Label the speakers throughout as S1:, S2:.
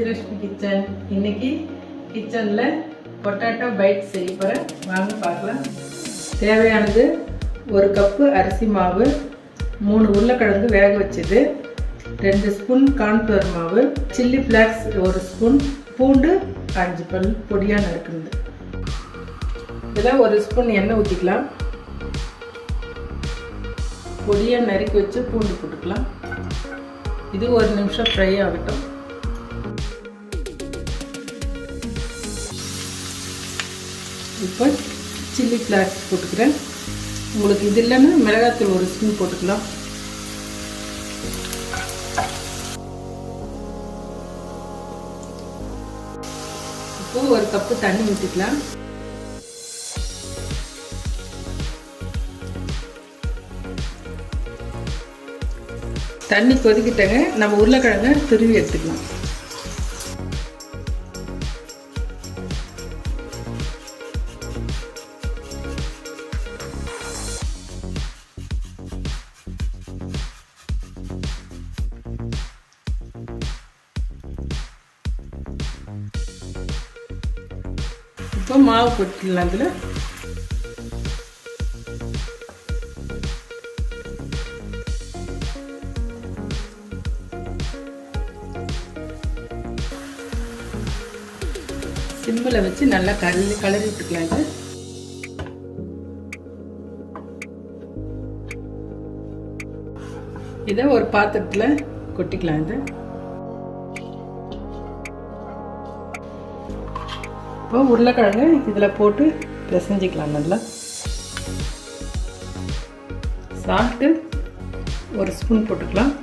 S1: Vijayalakshmi kitchen. இன்னைக்கு கிச்சனில் potato byte செய்ய போகிறேன். வாங்க பார்க்கலாம். தேவையானது 1 கப்பு அரிசி மாவு, 3 உருளைக்கிழங்கு வேக வச்சது, 2 ஸ்பூன் கார்ன்ஃப்ளவர் மாவு, சில்லி ஃப்ளாக்ஸ் 1 ஸ்பூன், பூண்டு 5 பல் பொடியாக நறுக்குது. இதில் 1 ஸ்பூன் எண்ணெய் ஊற்றிக்கலாம். பொடியாக நறுக்கி வச்சு பூண்டு போட்டுக்கலாம். இது 1 நிமிஷம் ஃப்ரை ஆகட்டும். இப்போ சில்லி ஃப்ளாக்ஸ் போட்டுக்கிறேன். உங்களுக்கு இது இல்லைன்னா மிளகாத்தூள் 1 ஸ்பூன் போட்டுக்கலாம். இப்போ 1 கப்பு தண்ணி ஊற்றிக்கலாம். தண்ணி கொதிக்கிட்டங்க. நம்ம உருளைக்கிழங்க துருவி எடுத்துக்கலாம். இப்போ மாவு போட்டுக்கலாம். அதில் சிம்பிளை வச்சு நல்லா கலரி விட்டுக்கலாம். இது இதை ஒரு பாத்திரத்தில் கொட்டிக்கலாம். இது இப்போ உருளைக்கிழங்கு இதில் போட்டு பிசைஞ்சிக்கலாம். நல்லா சால்ட்டு 1 ஸ்பூன் போட்டுக்கலாம்.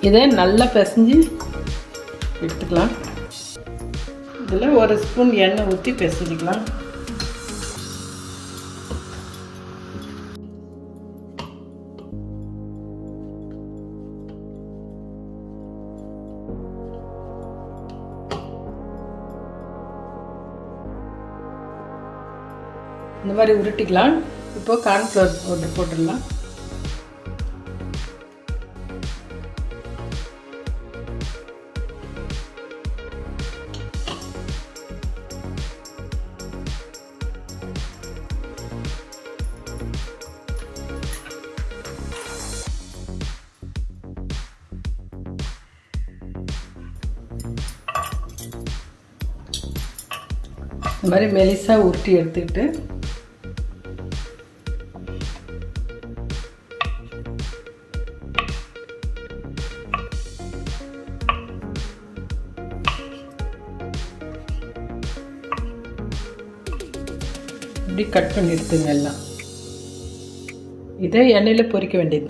S1: இதை நல்லா பிசைஞ்சு எடுத்துக்கலாம். இதில் 1 ஸ்பூன் எண்ணெய் ஊற்றி பிசைஞ்சிக்கலாம். இந்த மாதிரி உருட்டிக்கலாம். இப்போ கார்ன்ஃப்ளவர் போட்டுடலாம். இந்த மாதிரி மெலிசாக உருட்டி எடுத்துக்கிட்டு இப்படி கட் பண்ணி எடுத்துங்க. எல்லாம் இதை எண்ணெயில் பொரிக்க வேண்டியது.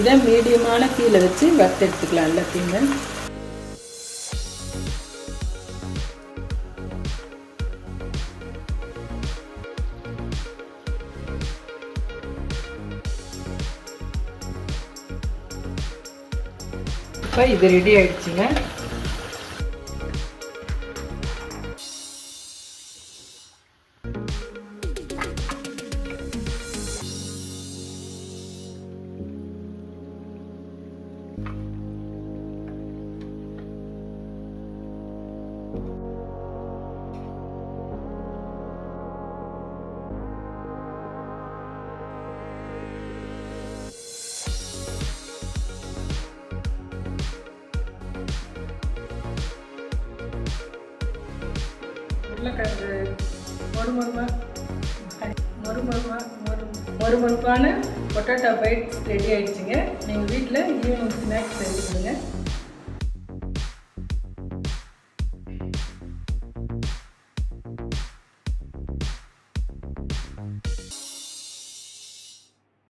S1: இதை மீடியமான தீயில வச்சு வறுத்து எடுத்துக்கலாம். எல்லாத்தையுமே இப்போ இது ரெடி ஆயிடுச்சுங்க. மொறுமொறுப்பான பொட்டாட்டோ பைட்ஸ் ரெடி ஆயிடுச்சுங்க. நீங்கள் வீட்டில் ஈவினிங் ஸ்நாக்ஸ் செஞ்சு கொடுங்க.